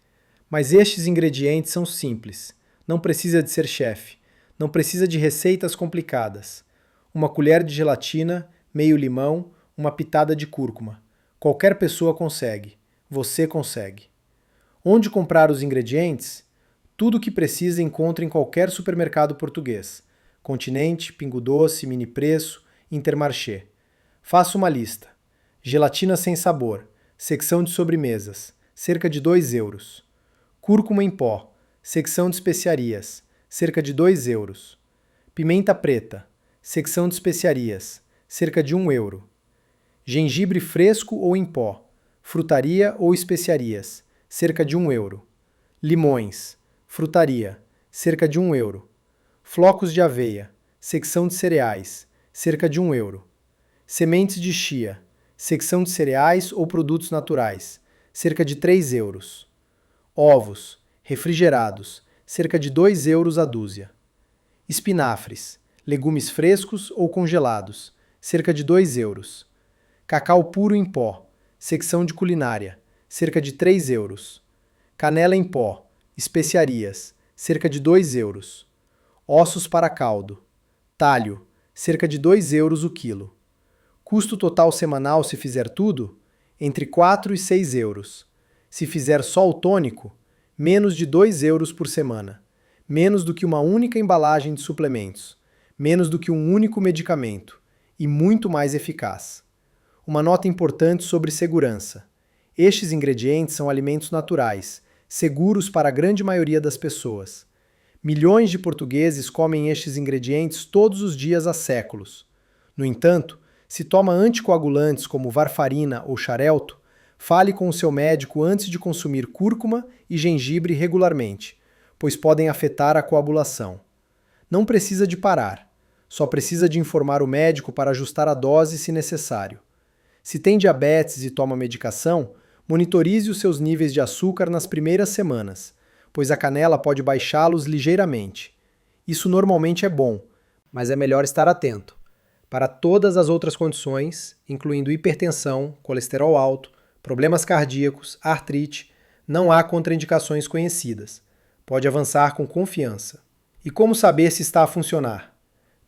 S1: Mas estes ingredientes são simples. Não precisa de ser chefe. Não precisa de receitas complicadas. Uma colher de gelatina, meio limão, uma pitada de cúrcuma. Qualquer pessoa consegue. Você consegue. Onde comprar os ingredientes? Tudo o que precisa encontra em qualquer supermercado português. Continente, Pingo Doce, Mini Preço, Intermarché. Faça uma lista. Gelatina sem sabor. Secção de sobremesas. Cerca de 2 euros. Cúrcuma em pó. Secção de especiarias. Cerca de 2 euros. Pimenta preta. Secção de especiarias. Cerca de 1 euro. Gengibre fresco ou em pó. Frutaria ou especiarias. Cerca de 1 euro. Limões. Frutaria. Cerca de 1 euro. Flocos de aveia. Secção de cereais. Cerca de 1 euro. Sementes de chia. Secção de cereais ou produtos naturais. Cerca de 3 euros. Ovos. Refrigerados. Cerca de 2 euros a dúzia. Espinafres. Legumes frescos ou congelados. Cerca de 2 euros. Cacau puro em pó. Secção de culinária. Cerca de 3 euros. Canela em pó. Especiarias. Cerca de 2 euros. Ossos para caldo. Talho. Cerca de 2 euros o quilo. Custo total semanal se fizer tudo? Entre 4 e 6 euros. Se fizer só o tônico, menos de 2 euros por semana. Menos do que uma única embalagem de suplementos. Menos do que um único medicamento. E muito mais eficaz. Uma nota importante sobre segurança. Estes ingredientes são alimentos naturais, seguros para a grande maioria das pessoas. Milhões de portugueses comem estes ingredientes todos os dias há séculos. No entanto, se toma anticoagulantes como varfarina ou xarelto, fale com o seu médico antes de consumir cúrcuma e gengibre regularmente, pois podem afetar a coagulação. Não precisa de parar, só precisa de informar o médico para ajustar a dose se necessário. Se tem diabetes e toma medicação, monitorize os seus níveis de açúcar nas primeiras semanas, pois a canela pode baixá-los ligeiramente. Isso normalmente é bom, mas é melhor estar atento. Para todas as outras condições, incluindo hipertensão, colesterol alto, problemas cardíacos, artrite, não há contraindicações conhecidas. Pode avançar com confiança. E como saber se está a funcionar?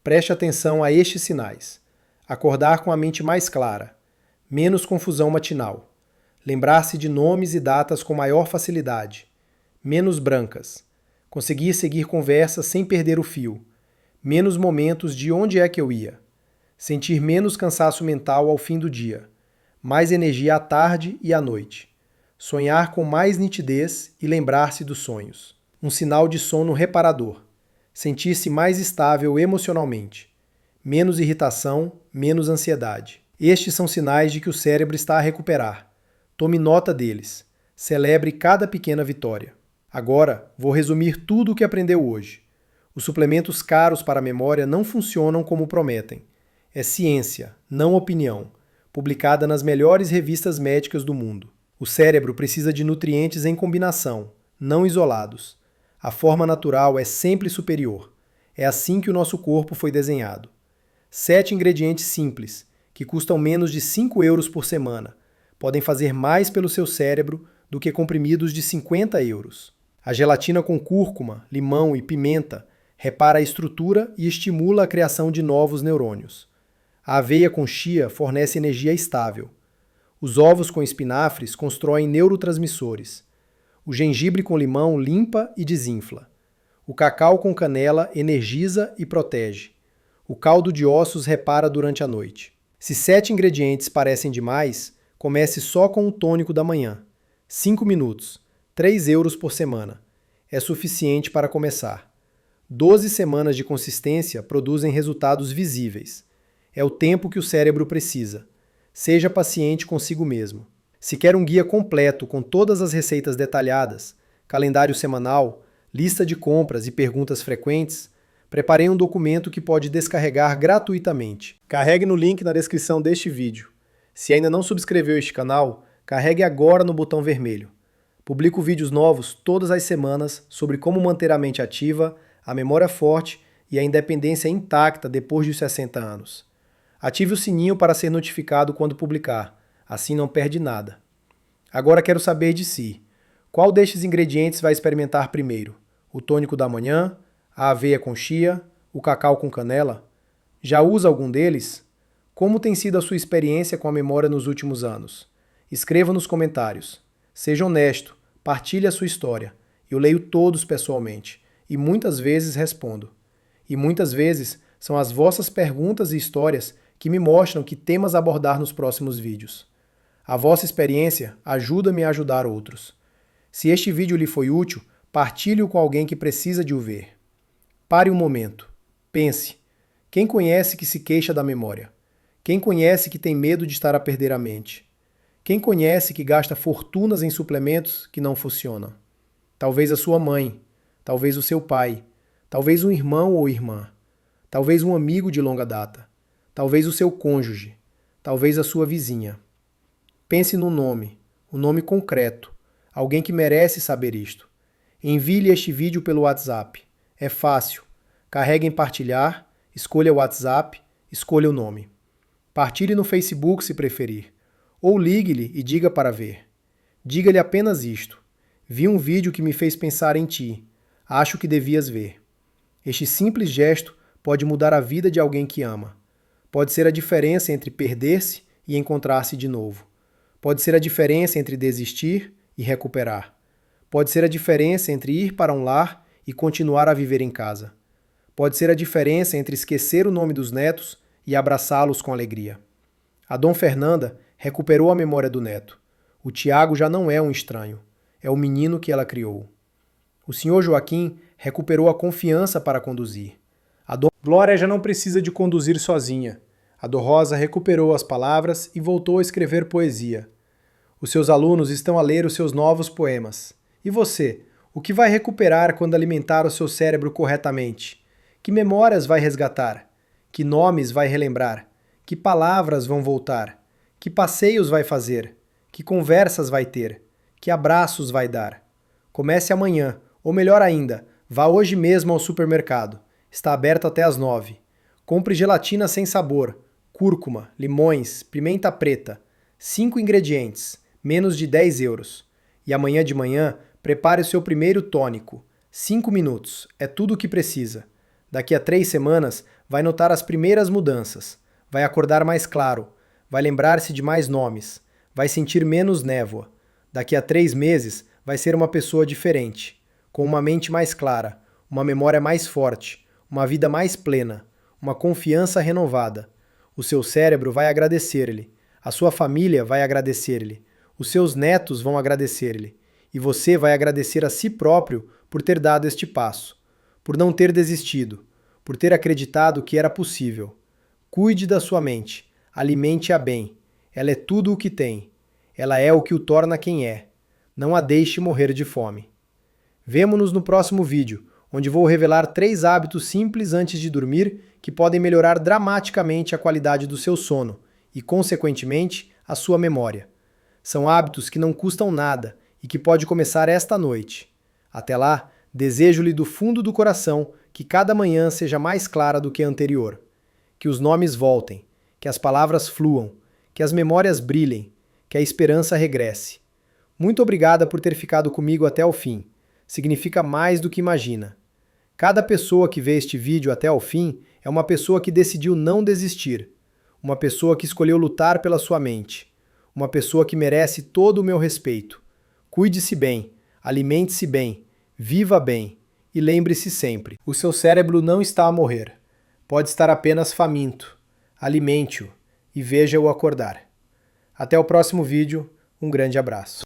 S1: Preste atenção a estes sinais. Acordar com a mente mais clara. Menos confusão matinal. Lembrar-se de nomes e datas com maior facilidade. Menos brancas. Conseguir seguir conversas sem perder o fio. Menos momentos de onde é que eu ia. Sentir menos cansaço mental ao fim do dia. Mais energia à tarde e à noite. Sonhar com mais nitidez e lembrar-se dos sonhos. Um sinal de sono reparador. Sentir-se mais estável emocionalmente. Menos irritação, menos ansiedade. Estes são sinais de que o cérebro está a recuperar. Tome nota deles. Celebre cada pequena vitória. Agora, vou resumir tudo o que aprendeu hoje. Os suplementos caros para a memória não funcionam como prometem. É ciência, não opinião, publicada nas melhores revistas médicas do mundo. O cérebro precisa de nutrientes em combinação, não isolados. A forma natural é sempre superior. É assim que o nosso corpo foi desenhado. 7 ingredientes simples, que custam menos de 5 euros por semana, podem fazer mais pelo seu cérebro do que comprimidos de 50 euros. A gelatina com cúrcuma, limão e pimenta repara a estrutura e estimula a criação de novos neurônios. A aveia com chia fornece energia estável. Os ovos com espinafres constroem neurotransmissores. O gengibre com limão limpa e desinfla. O cacau com canela energiza e protege. O caldo de ossos repara durante a noite. Se 7 ingredientes parecem demais, comece só com o tônico da manhã. 5 minutos, 3 euros por semana. É suficiente para começar. 12 semanas de consistência produzem resultados visíveis. É o tempo que o cérebro precisa. Seja paciente consigo mesmo. Se quer um guia completo com todas as receitas detalhadas, calendário semanal, lista de compras e perguntas frequentes, preparei um documento que pode descarregar gratuitamente. Carregue no link na descrição deste vídeo. Se ainda não subscreveu este canal, carregue agora no botão vermelho. Publico vídeos novos todas as semanas sobre como manter a mente ativa, a memória forte e a independência intacta depois dos 60 anos. Ative o sininho para ser notificado quando publicar, assim não perde nada. Agora quero saber de si. Qual destes ingredientes vai experimentar primeiro? O tônico da manhã, a aveia com chia, o cacau com canela? Já usa algum deles? Como tem sido a sua experiência com a memória nos últimos anos? Escreva nos comentários. Seja honesto, partilhe a sua história. Eu leio todos pessoalmente e muitas vezes respondo. E muitas vezes são as vossas perguntas e histórias que me mostram que temas abordar nos próximos vídeos. A vossa experiência ajuda-me a ajudar outros. Se este vídeo lhe foi útil, partilhe-o com alguém que precisa de o ver. Pare um momento. Pense. Quem conhece que se queixa da memória? Quem conhece que tem medo de estar a perder a mente? Quem conhece que gasta fortunas em suplementos que não funcionam? Talvez a sua mãe, talvez o seu pai, talvez um irmão ou irmã, talvez um amigo de longa data, talvez o seu cônjuge, talvez a sua vizinha. Pense no nome, um nome concreto, alguém que merece saber isto. Envie-lhe este vídeo pelo WhatsApp. É fácil. Carregue em partilhar, escolha o WhatsApp, escolha o nome. Partilhe no Facebook se preferir. Ou ligue-lhe e diga para ver. Diga-lhe apenas isto. Vi um vídeo que me fez pensar em ti. Acho que devias ver. Este simples gesto pode mudar a vida de alguém que ama. Pode ser a diferença entre perder-se e encontrar-se de novo. Pode ser a diferença entre desistir e recuperar. Pode ser a diferença entre ir para um lar e continuar a viver em casa. Pode ser a diferença entre esquecer o nome dos netos e abraçá-los com alegria. A Dom Fernanda recuperou a memória do neto. O Tiago já não é um estranho, é o menino que ela criou. O Sr. Joaquim recuperou a confiança para conduzir. A Dom Glória já não precisa de conduzir sozinha. A Dom Rosa recuperou as palavras e voltou a escrever poesia. Os seus alunos estão a ler os seus novos poemas. E você, o que vai recuperar quando alimentar o seu cérebro corretamente? Que memórias vai resgatar? Que nomes vai relembrar? Que palavras vão voltar? Que passeios vai fazer? Que conversas vai ter? Que abraços vai dar? Comece amanhã, ou melhor ainda, vá hoje mesmo ao supermercado. Está aberto até às 9. Compre gelatina sem sabor, cúrcuma, limões, pimenta preta. 5 ingredientes, menos de 10 euros. E amanhã de manhã, prepare o seu primeiro tônico. 5 minutos, é tudo o que precisa. Daqui a 3 semanas, vai notar as primeiras mudanças. Vai acordar mais claro. Vai lembrar-se de mais nomes. Vai sentir menos névoa. Daqui a 3 meses, vai ser uma pessoa diferente. Com uma mente mais clara, uma memória mais forte, uma vida mais plena, uma confiança renovada. O seu cérebro vai agradecer-lhe. A sua família vai agradecer-lhe. Os seus netos vão agradecer-lhe. E você vai agradecer a si próprio por ter dado este passo, por não ter desistido, por ter acreditado que era possível. Cuide da sua mente, alimente-a bem. Ela é tudo o que tem. Ela é o que o torna quem é. Não a deixe morrer de fome. Vemo-nos no próximo vídeo, onde vou revelar 3 hábitos simples antes de dormir que podem melhorar dramaticamente a qualidade do seu sono e, consequentemente, a sua memória. São hábitos que não custam nada e que pode começar esta noite. Até lá, desejo-lhe do fundo do coração que cada manhã seja mais clara do que a anterior. Que os nomes voltem, que as palavras fluam, que as memórias brilhem, que a esperança regresse. Muito obrigada por ter ficado comigo até o fim. Significa mais do que imagina. Cada pessoa que vê este vídeo até o fim é uma pessoa que decidiu não desistir. Uma pessoa que escolheu lutar pela sua mente. uma pessoa que merece todo o meu respeito. Cuide-se bem, alimente-se bem, viva bem e lembre-se sempre, o seu cérebro não está a morrer. Pode estar apenas faminto. Alimente-o e veja-o acordar. Até o próximo vídeo, um grande abraço.